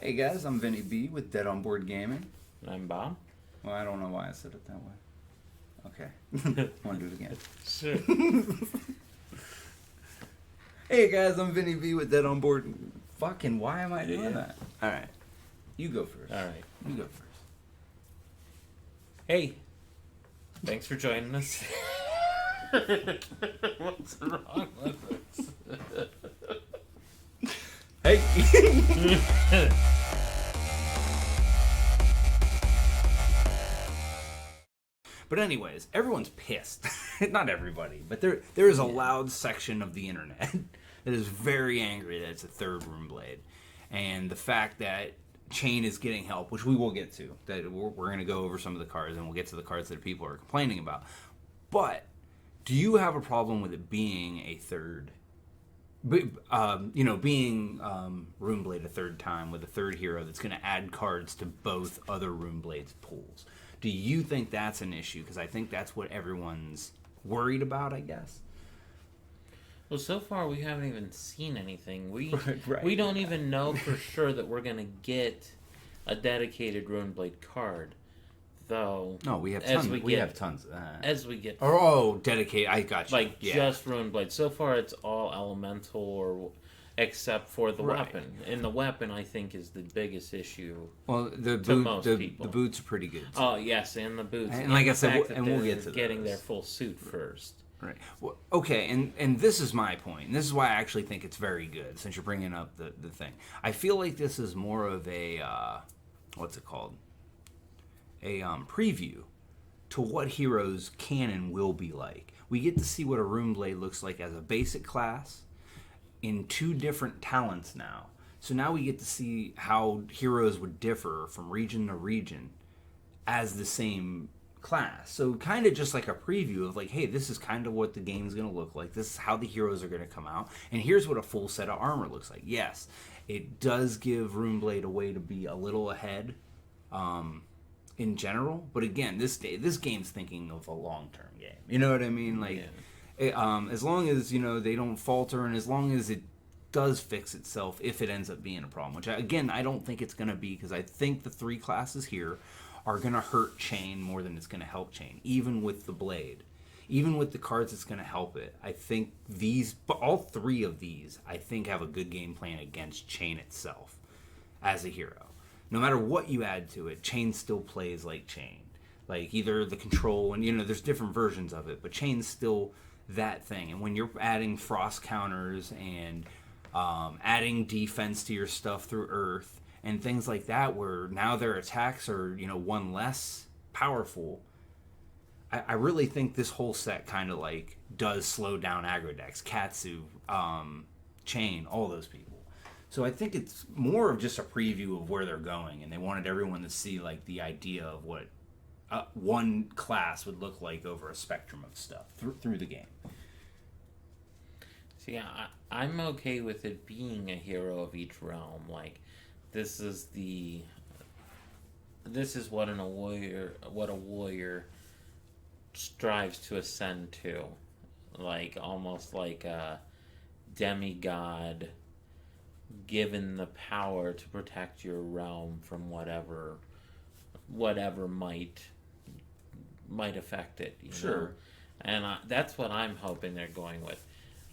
Hey guys, I'm Vinny B with Dead on Board Gaming. I'm Bob. Well, I don't know why I said it that way. Okay. Want to do it again? Sure. Hey guys, I'm Vinny B with Dead on Board. Fucking, why am I doing that? Alright. You go first. Alright. You go first. Hey. Thanks for joining us. What's wrong with us? Hey! But anyways, everyone's pissed. Not everybody, but there is a loud section of the internet that is very angry that it's a third Runeblade. And the fact that Chain is getting help, which we will get to, that we're going to go over some of the cards and we'll get to the cards that people are complaining about. But do you have a problem with it being a third, being Runeblade a third time with a third hero that's going to add cards to both other Runeblades pools? Do you think that's an issue? Because I think that's what everyone's worried about, I guess. Well, so far we haven't even seen anything. We Right. we don't even know for sure that we're gonna get a dedicated Runeblade card, though. No, we have tons. We have tons of that. As we get dedicated. I got you. Just Runeblade. So far, it's all elemental, or except for the weapon. And the weapon, I think, is the biggest issue. Well, the boots are pretty good. Too. Oh yes, and the boots. And like I said, and we'll get to getting their full suit first. Right. Well, okay, and this is my point. And this is why I actually think it's very good, since you're bringing up the thing. I feel like this is more of a, what's it called? A preview to what heroes can and will be like. We get to see what a Runeblade looks like as a basic class in two different talents now. So now we get to see how heroes would differ from region to region as the same class. So kind of just like a preview of like, hey, this is kind of what the game's going to look like. This is how the heroes are going to come out. And here's what a full set of armor looks like. Yes, it does give Runeblade a way to be a little ahead in general. But again, this game's thinking of a long-term game. You know what I mean? Like, as long as, they don't falter, and as long as it does fix itself if it ends up being a problem, which, again, I don't think it's going to be, because I think the three classes here are going to hurt Chain more than it's going to help Chain, even with the Blade. Even with the cards, it's going to help it. I think all three of these, I think, have a good game plan against Chain itself as a hero. No matter what you add to it, Chain still plays like Chain. Like, either the control, and, there's different versions of it, but Chain's still that thing. And when you're adding frost counters and adding defense to your stuff through Earth, and things like that, where now their attacks are, one less powerful, I really think this whole set kind of like does slow down aggro decks, Katsu, Chain, all those people. So I think it's more of just a preview of where they're going, and they wanted everyone to see like the idea of what one class would look like over a spectrum of stuff through the game. See, I'm okay with it being a hero of each realm. Like, this is what a warrior strives to ascend to, like almost like a demigod given the power to protect your realm from whatever might affect it. You know? And that's what I'm hoping they're going with.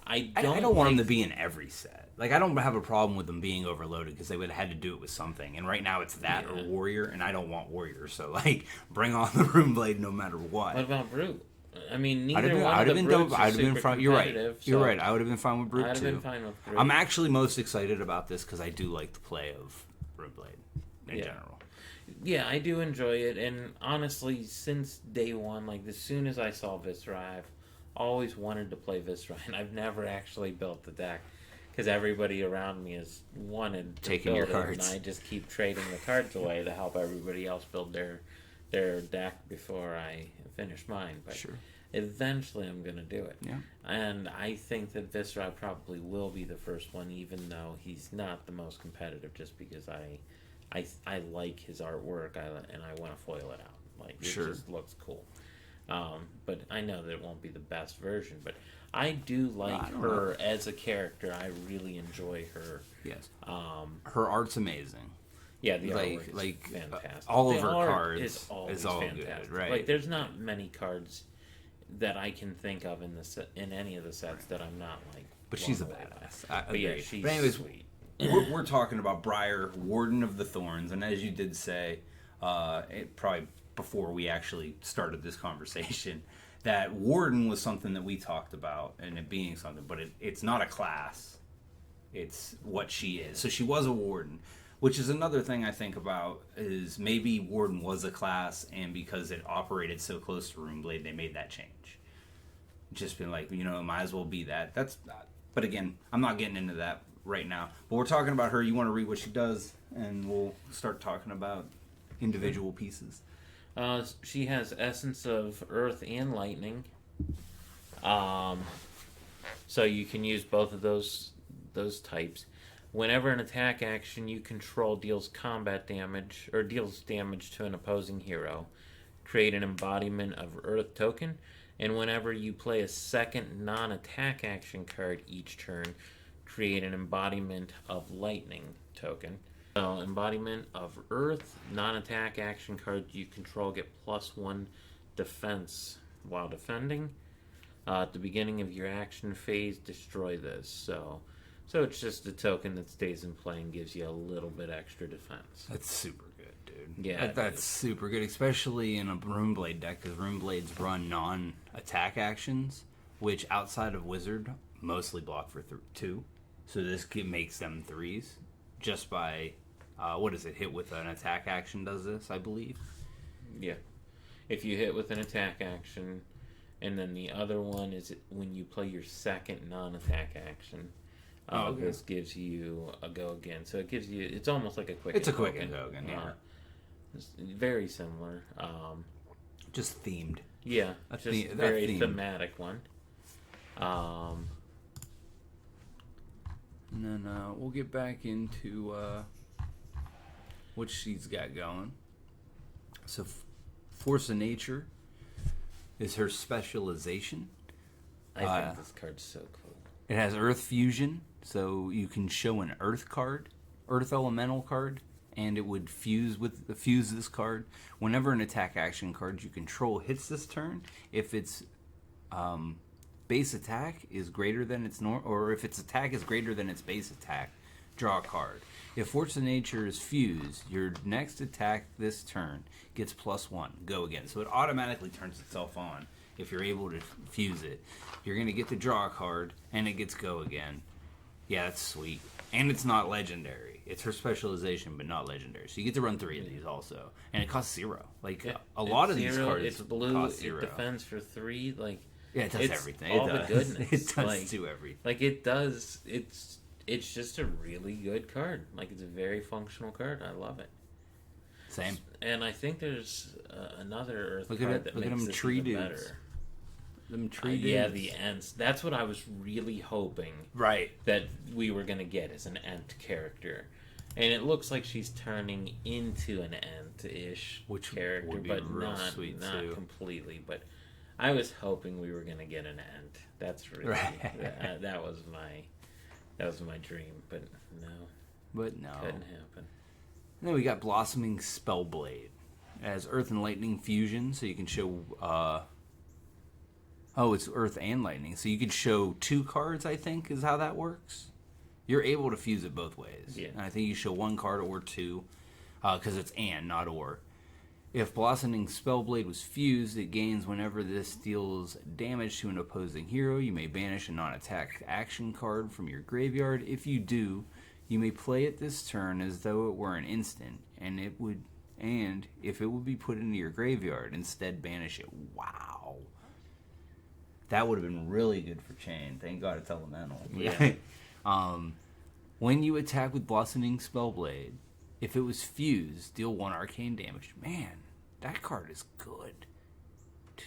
I don't want them to be in every set. Like, I don't have a problem with them being overloaded, because they would have had to do it with something. And right now it's that or Warrior, and I don't want Warrior. So, like, bring on the Runeblade no matter what. What about Brute? I mean, neither one of the Brutes are super competitive. You're right. I would have been fine with Brute, too. I'd have been fine with Brute. I'm actually most excited about this because I do like the play of Runeblade in general. Yeah, I do enjoy it. And honestly, since day one, like, as soon as I saw Viscera, I've always wanted to play Viscera, and I've never actually built the deck, because everybody around me has wanted to taking build your cards, and I just keep trading the cards away to help everybody else build their deck before I finish mine. But eventually I'm going to do it. Yeah. And I think that Viscera probably will be the first one, even though he's not the most competitive, just because I like his artwork and I want to foil it out. Like, it just looks cool. But I know that it won't be the best version, but I do like her as a character. I really enjoy her. Yes. Her art's amazing. Yeah, the artwork is fantastic. All the of her art cards is all good, fantastic. right? Like, there's not many cards that I can think of in any of the sets that I'm not like. But she's a badass. But yeah, she's sweet. we're talking about Briar, Warden of the Thorns, and as you did say, probably before we actually started this conversation, that Warden was something that we talked about, and it being something, but it's not a class. It's what she is. So she was a Warden, which is another thing I think about, is maybe Warden was a class, and because it operated so close to RuneBlade, they made that change. Just been like, it might as well be that. But again, I'm not getting into that right now. But we're talking about her. You want to read what she does, and we'll start talking about individual pieces. She has Essence of Earth and Lightning. So you can use both of those types. Whenever an attack action you control deals combat damage or deals damage to an opposing hero, create an embodiment of Earth token. And whenever you play a second non-attack action card each turn, create an embodiment of Lightning token. So, embodiment of Earth, non-attack action cards you control get +1 defense while defending. At the beginning of your action phase, destroy this. So it's just a token that stays in play and gives you a little bit extra defense. That's super good, dude. Yeah, that's super good, especially in a RuneBlade deck, because RuneBlades run non-attack actions, which outside of Wizard mostly block for 2. So this makes them 3s just by hit with an attack action does this, I believe. Yeah, if you hit with an attack action, and then the other one is when you play your second non-attack action. Okay. This gives you a go again, so it's almost like a quick. It's a quick token, yeah. It's very similar. Just themed. Yeah, just very thematic one. And then we'll get back into what she's got going. So, Force of Nature is her specialization. I think this card's so cool. It has Earth Fusion, so you can show an Earth card, Earth Elemental card, and it would fuse this card. Whenever an attack action card you control hits this turn, if its base attack is greater than its or if its attack is greater than its base attack, draw a card. If Force of Nature is fused, your next attack this turn gets +1. Go again. So it automatically turns itself on if you're able to fuse it. You're going to get to draw a card, and it gets go again. Yeah, that's sweet. And it's not legendary. It's her specialization, but not legendary. So you get to run 3 of these also. And it costs 0. A lot of these cards it's blue, cost 0. It defends for 3. Yeah, it does everything. All the goodness. It does do everything. It does. It's just a really good card. It's a very functional card. I love it. Same. And I think there's another Earth card that makes this even better. Them tree dudes. Yeah, the Ents. That's what I was really hoping. Right. That we were going to get as an Ent character. And it looks like she's turning into an Ent-ish character, would be but real not sweet not completely. But I was hoping we were going to get an Ent. That's really right. that was my dream, but no. But no. Couldn't happen. And then we got Blossoming Spellblade. It has Earth and Lightning fusion, so you can show it's Earth and Lightning. So you could show 2 cards, I think, is how that works. You're able to fuse it both ways. Yeah. And I think you show 1 card or 2, because it's and, not or. If Blossoming Spellblade was fused, it gains whenever this deals damage to an opposing hero. You may banish a non-attack action card from your graveyard. If you do, you may play it this turn as though it were an instant, and if it would be put into your graveyard, instead banish it. Wow. That would have been really good for Chain. Thank God it's elemental. Yeah. When you attack with Blossoming Spellblade, if it was fused, deal 1 arcane damage. Man, that card is good.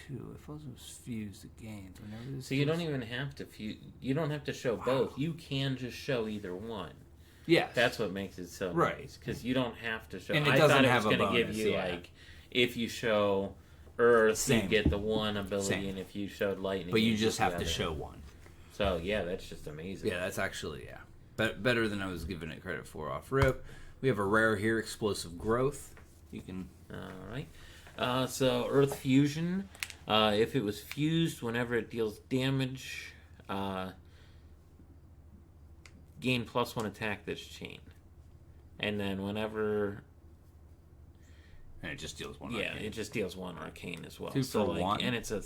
2. If it was fused, it gains whenever this. So you don't even have to fuse. You don't have to show both. You can just show either one. Yes. That's what makes it so nice, because you don't have to show. And it doesn't have a bonus. I thought it was going to give you if you show Earth, you get the 1 ability, and if you showed Lightning, but you just have to show 1. So yeah, that's just amazing. Yeah, that's actually better than I was giving it credit for off rip. We have a rare here, Explosive Growth. You can... Alright. So, Earth Fusion. If it was fused, whenever it deals damage, gain +1 attack this chain. And then whenever... And it just deals 1 Yeah, arcane. it just deals 1 arcane as well. 2 for 1. And it's a...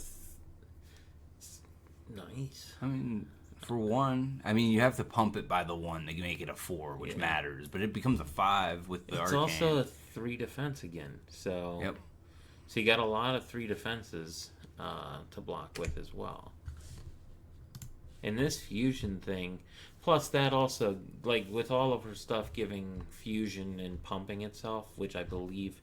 Nice. I mean, for 1, I mean, you have to pump it by the 1 to make it a 4, which matters. But it becomes a 5 with the arcane. It's also a 3 defense again. So, yep. So you got a lot of 3 defenses to block with as well. And this fusion thing, plus that also, like with all of her stuff giving fusion and pumping itself, which I believe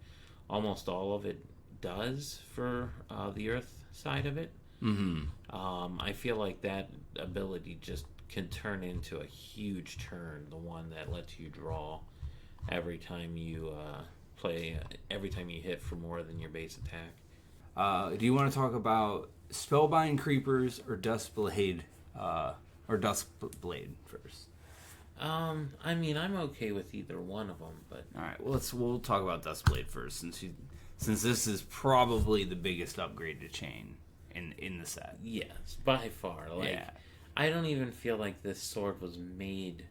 almost all of it does for the earth side of it. I feel like that ability just can turn into a huge turn, the one that lets you draw every time you every time you hit for more than your base attack. Do you want to talk about Spellbind Creepers or Duskblade first? I mean, I'm okay with either one of them, but all right, well, we'll talk about Duskblade first, since this is probably the biggest upgrade to Chain in the set. Yes, by far. I don't even feel like this sword was made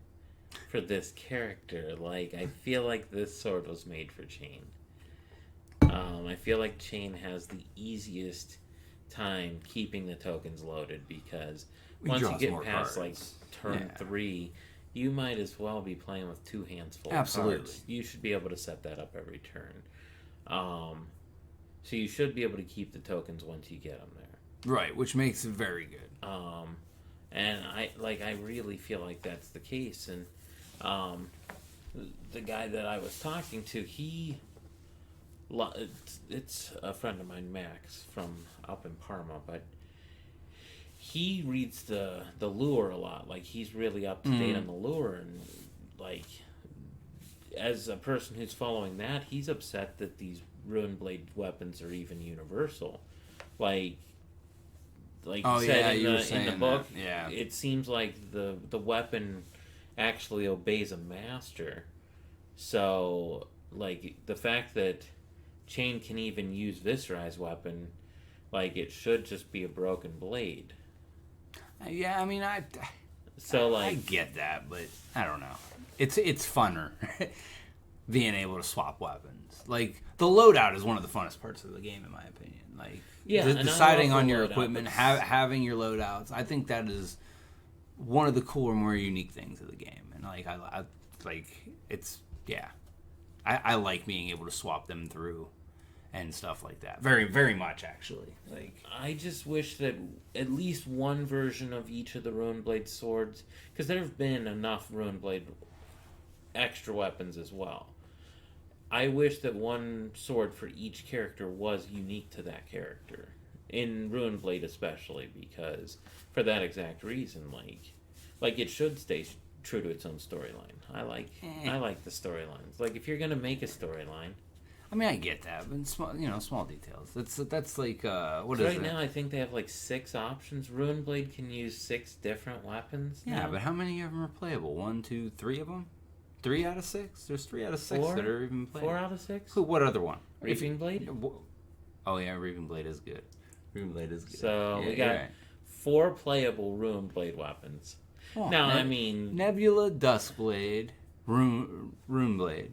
for this character. Like, I feel like this sword was made for Chain. I feel like Chain has the easiest time keeping the tokens loaded, because once you get past like turn 3, you might as well be playing with 2 hands full of cards. You should be able to set that up every turn. So you should be able to keep the tokens once you get them there. Right, which makes it very good. And I really feel like that's the case. And the guy that I was talking to, it's a friend of mine, Max, from up in Parma, but he reads the lure a lot. Like, he's really up to date on the lure, and like, as a person who's following that, he's upset that these Runeblade weapons are even universal. Like you said in the book, it seems like the weapon actually obeys a master. So, like, the fact that Chain can even use Viscerai's weapon, like, it should just be a broken blade. Yeah, I mean, I get that, but I don't know. It's funner being able to swap weapons. Like, the loadout is one of the funnest parts of the game, in my opinion. Like, deciding on your equipment, having your loadouts. I think that is one of the cooler, more unique things of the game. And like, I like being able to swap them through and stuff like that. Very, very much, actually. Like, I just wish that at least one version of each of the Runeblade swords, because there have been enough Runeblade extra weapons as well. I wish that one sword for each character was unique to that character. In Runeblade especially, because for that exact reason, like it should stay true to its own storyline. I like the storylines. Like, if you're gonna make a storyline, I mean, I get that, but small details. That's like what is it? Right now, I think they have like 6 options. Runeblade can use 6 different weapons. Yeah, but how many of them are playable? 1, 2, 3 of them? 3 out of 6? There's 3 out of 6 that are even playable. 4 out of 6? What other one? Reaping Blade? Oh yeah, Reaping Blade is good. Reaping is good. So we got 4 playable Runeblade weapons. Oh, now, I mean, Nebula, Duskblade, Runeblade.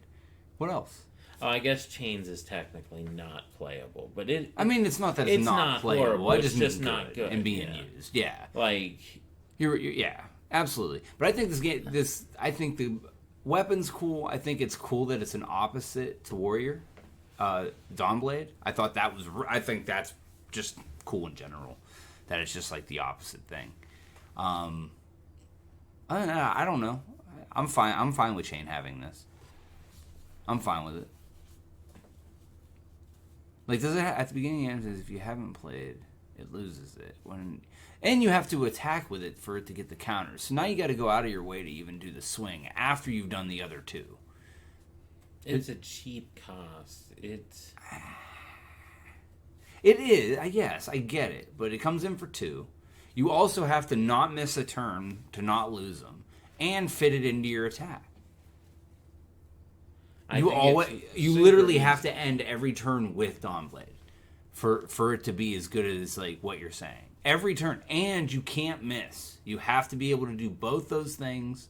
What else? Oh, I guess Chains is technically not playable, but it. I mean, it's not that it's not playable. Horrible. It's just not good and being used. Yeah, like you're absolutely. But I think I think the weapon's cool. I think it's cool that it's an opposite to Warrior, Dawnblade. I think that's just cool in general. That it's just like the opposite thing. I don't know. I'm fine. I'm fine with Chain having this. I'm fine with it. Like, does it at the beginning it says if you haven't played, it loses it and you have to attack with it for it to get the counters. So now you got to go out of your way to even do the swing after you've done the other 2. It's a cheap cost. It is. Yes, I get it, but it comes in for 2. You also have to not miss a turn to not lose them, and fit it into your attack. You literally have to end every turn with Dawnblade for it to be as good as like what you're saying. Every turn, and you can't miss. You have to be able to do both those things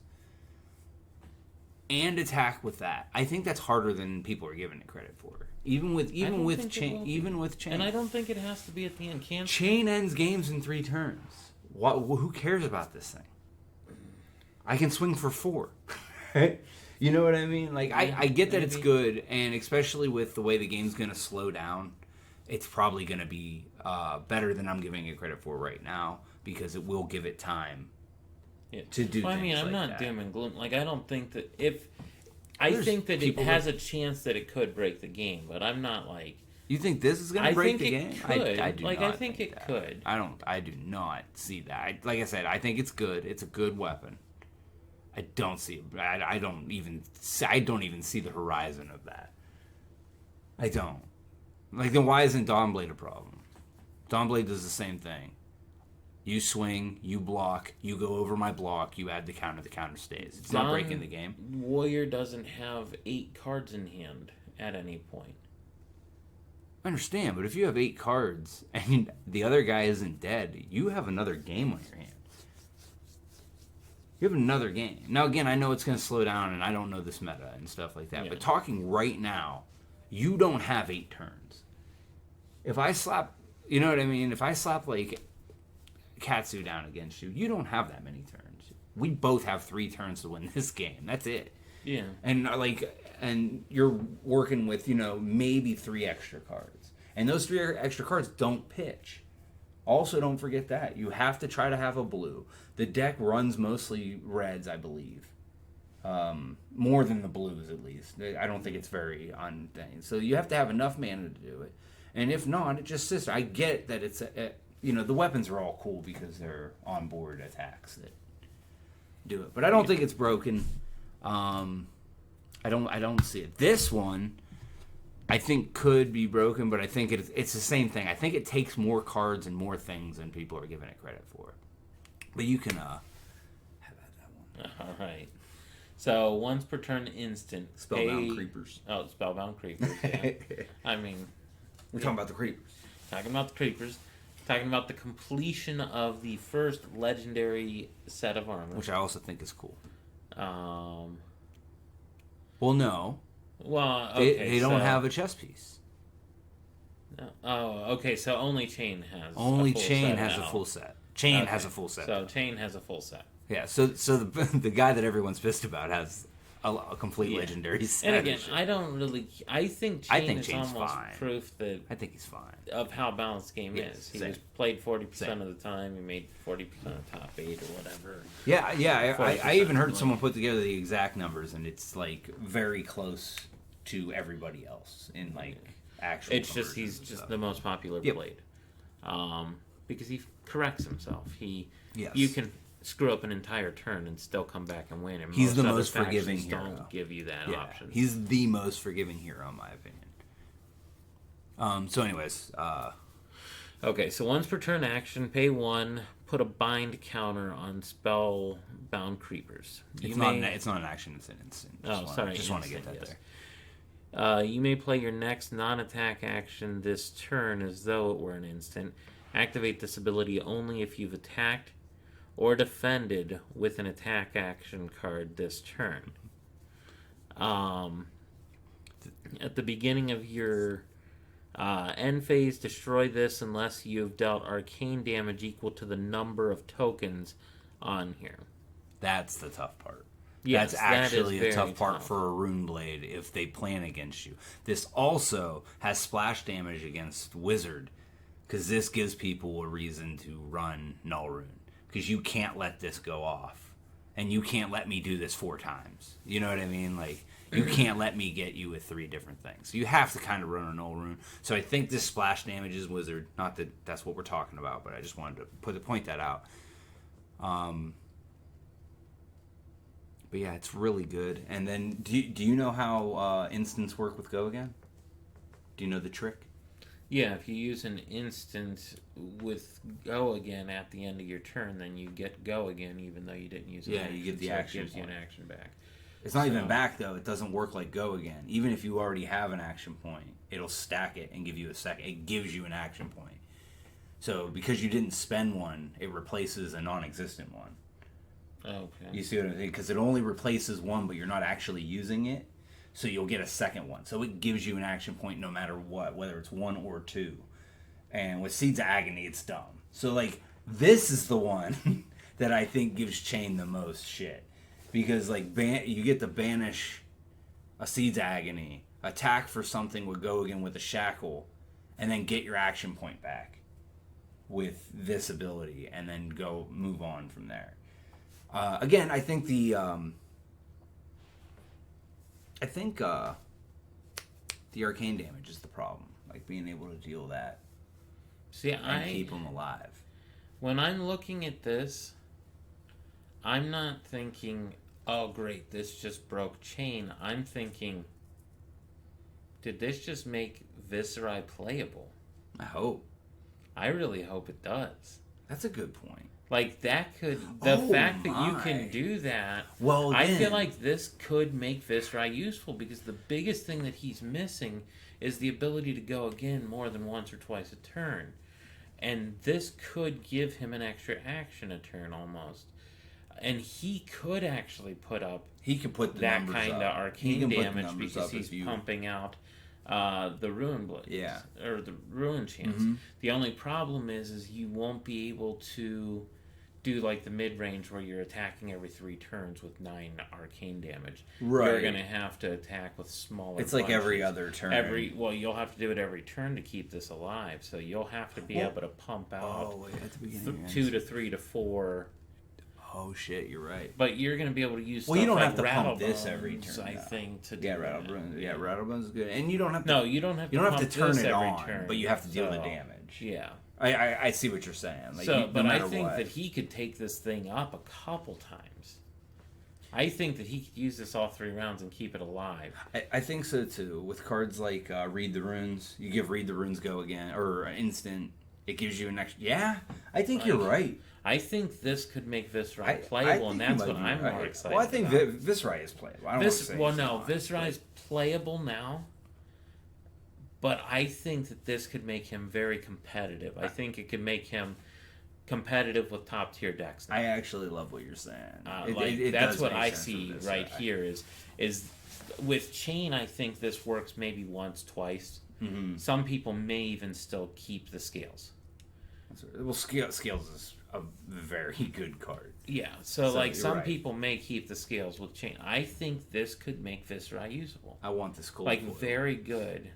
and attack with that. I think that's harder than people are giving it credit for. Even with chain. And I don't think it has to be at the end. Chain ends games in 3 turns. Who cares about this thing? I can swing for 4. You know what I mean? Like, I get that it's good, and especially with the way the game's going to slow down, it's probably going to be better than I'm giving it credit for right now, because it will give it time to do things. I mean, I'm not doom and gloom. Like, I don't think that I think that it has a chance that it could break the game, but I'm not like... You think this is going to break the game? I do not. I think it could. I do not see that. Like I said, I think it's good. It's a good weapon. I don't see. I don't even see the horizon of that. I don't. Like, then why isn't Dawnblade a problem? Dawnblade does the same thing. You swing, you block, you go over my block, you add the counter stays. It's not breaking the game. Warrior doesn't have 8 cards in hand at any point. I understand, but if you have 8 cards and the other guy isn't dead, you have another game on your hands. You have another game. Now, again, I know it's going to slow down, and I don't know this meta and stuff like that, but talking right now, you don't have 8 turns. If I slap, you know what I mean? If I slap, like, Katsu down against you, you don't have that many turns. We both have 3 turns to win this game. That's it. Yeah. And you're working with, maybe 3 extra cards. And those 3 extra cards don't pitch. Also, don't forget that. You have to try to have a blue. The deck runs mostly reds, I believe. More than the blues, at least. I don't think it's very on thing. So you have to have enough mana to do it. And if not, it just sits. I get that it's the weapons are all cool because they're onboard attacks that do it. But I don't think it's broken. I don't see it. This one, I think, could be broken, but I think it's the same thing. I think it takes more cards and more things than people are giving it credit for. But you can have that one. All right. So once per turn instant. Spellbound Creepers. Oh, Spellbound Creepers. Yeah. I mean, we're talking about the Creepers. Talking about the Creepers. Talking about the completion of the first legendary set of armor, which I also think is cool. Well, no. Well, okay, they don't have a chess piece. No. Oh, okay. So only Chain has. A full set. Chain has a full set. So Chain has a full set. Yeah. So the guy that everyone's pissed about has a complete legendary set. And again, I don't really. I think Chain is Chain's almost fine. proof that I think he's fine of how balanced the game is. He was played 40% of the time. He made 40% of top 8 or whatever. Yeah. I even heard someone put together the exact numbers, and it's like very close to everybody else in like actual. It's just he's just the most popular played, because he corrects himself. You can screw up an entire turn and still come back and win. And he's the most forgiving hero. Don't give you that option. He's the most forgiving hero, in my opinion. So, anyways, okay. So once per turn action, pay 1. Put a bind counter on Spellbound Creepers. It's not an action; it's an instant. Just want to get that yes. there. You may play your next non-attack action this turn as though it were an instant. Activate this ability only if you've attacked or defended with an attack action card this turn. At the beginning of your end phase, destroy this unless you've dealt arcane damage equal to the number of tokens on here. That's the tough part. Yes, that's actually the tough part tough. for a Runeblade if they plan against you. This also has splash damage against Wizard, because this gives people a reason to run Null Rune. Because you can't let this go off. And you can't let me do this 4 times. You know what I mean? Like, you can't let me get you with 3 different things. You have to kind of run a Null Rune. So I think this splash damage is Wizard. Not that that's what we're talking about, but I just wanted to point that out. But yeah, it's really good. And then, do you know how instants work with Go Again? Do you know the trick? Yeah, if you use an instant with Go Again at the end of your turn, then you get Go Again, even though you didn't use an action. You get the so action. It gives you an action back. It's not even back, though. It doesn't work like Go Again. Even if you already have an action point, it'll stack it and give you a second. It gives you an action point. So because you didn't spend one, it replaces a non-existent one. Okay. You see what I'm saying? Because it only replaces one, but you're not actually using it. So you'll get a second one. So it gives you an action point no matter what, whether it's 1 or 2. And with Seeds of Agony, it's dumb. So, like, this is the one that I think gives Chain the most shit. Because, like, you get to banish a Seeds of Agony, attack for something with Go Again with a Shackle, and then get your action point back with this ability, and then move on from there. Again, I think the arcane damage is the problem. Like, being able to deal that. See, and keep them alive. When I'm looking at this, I'm not thinking, oh great, this just broke Chain. I'm thinking, did this just make Viscerai playable? I hope. I really hope it does. That's a good point. Like, that could... The fact that you can do that... Well, I feel like this could make Viscerai useful, because the biggest thing that he's missing is the ability to go again more than once or twice a turn. And this could give him an extra action a turn, almost. And he could actually put up... He could put that kind of arcane damage, because he's pumping out the Runeblades. Yeah. Or the Rune Chants. Mm-hmm. The only problem is you won't be able to do like the mid-range where you're attacking every 3 turns with 9 arcane damage. Right. You're going to have to attack with smaller It's like every other turn. Well, you'll have to do it every turn to keep this alive. So you'll have to be able to pump out at the beginning, 2 to 3 to 4. Oh shit, you're right. But you're going to be able to use. Well, you don't like have to pump Rattlebones, this every turn. I think to do Rattlebones. Yeah, Rattlebones is good, and you don't have to. No, you don't have. You don't have to turn it every on, turn, but you have to deal the damage. Yeah. I see what you're saying. Like, But I think that he could take this thing up a couple times. I think that he could use this all 3 rounds and keep it alive. I think so too. With cards like Read the Runes, you give Read the Runes Go Again, or Instant. It gives you an extra... Yeah, I think you're right. I think this could make Viscerai playable, and that's what I'm more excited about. Well, I think Viscerai is playable. I don't want to say Viscerai's playable now, but I think that this could make him very competitive. I think it could make him competitive with top-tier decks now. I actually love what you're saying. That's what I see right here is with Chain, I think this works maybe once, twice. Mm-hmm. Some people may even still keep the scales. Well, Scales is a very good card. Yeah, so like some right. people may keep the scales with Chain. I think this could make Viscerai usable. I want this cool. Like very good,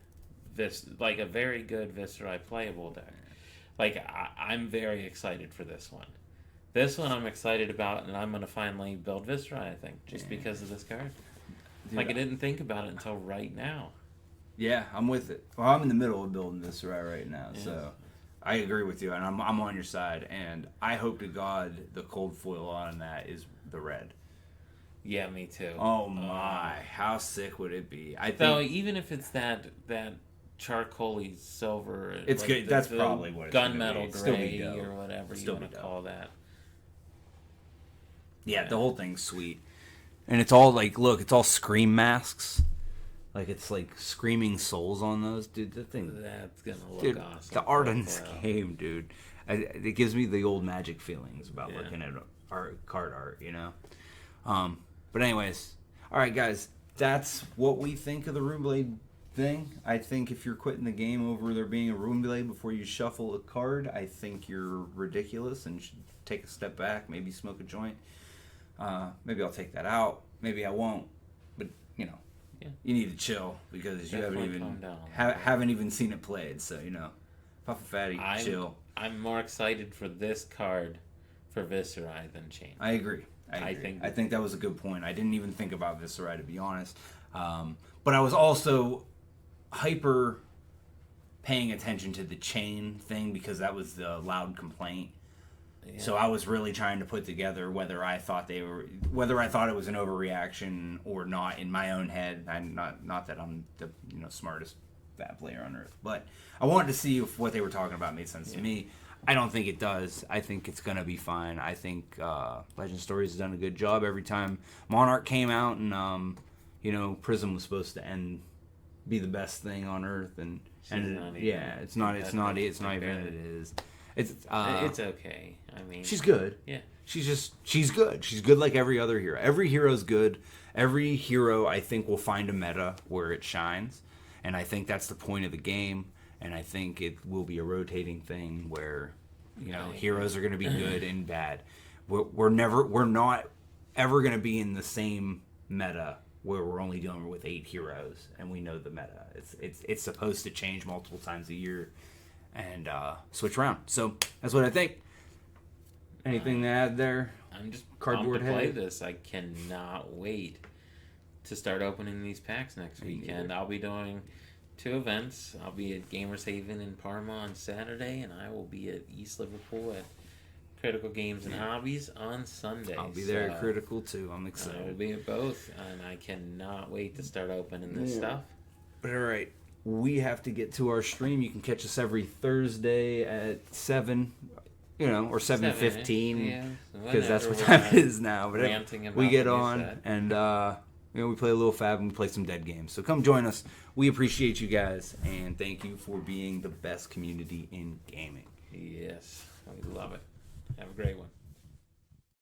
like a very good Viscerai playable deck. Like I'm very excited for this one. This one I'm excited about, and I'm going to finally build Viscerai, I think, just because of this card. Dude, like I didn't think about it until right now. Yeah, I'm with it. Well, I'm in the middle of building Viscerai right now, so I agree with you, and I'm on your side, and I hope to God the cold foil on that is the red. Yeah, me too. Oh my, how sick would it be? I think so even if it's that charcoaly silver, it's like good. That's probably what it's gunmetal gray or whatever you want to call that. Yeah, the whole thing's sweet, and it's all like, look, it's all scream masks. Like, it's like screaming souls on those, dude. That thing. That's gonna look awesome. The art in this game, dude. It gives me the old Magic feelings about looking at card art, you know. But anyways, all right, guys. That's what we think of the Runeblade thing. I think if you're quitting the game over there being a Runeblade before you shuffle a card, I think you're ridiculous and should take a step back. Maybe smoke a joint. Maybe I'll take that out. Maybe I won't. But you know. Yeah. You need to chill because you haven't even seen it played. So, you know, puff a fatty, chill. I'm more excited for this card for Viscerai than Chain. I agree. I think that was a good point. I didn't even think about Viscerai, to be honest. But I was also hyper paying attention to the Chain thing because that was the loud complaint. Yeah. So I was really trying to put together whether I thought it was an overreaction or not in my own head. I'm not that I'm the smartest bad player on earth, but I wanted to see if what they were talking about made sense to me. I don't think it does. I think it's going to be fine. I think Legend Stories has done a good job every time Monarch came out, and Prism was supposed to be the best thing on Earth, and it's not even it is. It's okay. I mean, she's good. Yeah, she's good. She's good like every other hero. Every hero's good. Every hero, I think, will find a meta where it shines, and I think that's the point of the game. And I think it will be a rotating thing where, heroes are going to be good and bad. We're not ever going to be in the same meta where we're only dealing with 8 heroes and we know the meta. It's supposed to change multiple times a year and switch around. So that's what I think. Anything to add there? I'm just Cardboard pumped to play head? this. I cannot wait to start opening these packs next weekend. I'll be doing 2 events. I'll be at Gamers Haven in Parma on Saturday, and I will be at East Liverpool at Critical Games and Hobbies on Sunday. I'll be there at Critical too. I'm excited. I will be at both, and I cannot wait to start opening this stuff. But all right, we have to get to our stream. You can catch us every Thursday at 7, or 7:15, because that's what time it is now. But we get on and. We play a little Fab and we play some dead games. So come join us. We appreciate you guys, and thank you for being the best community in gaming. Yes, we love it. Have a great one.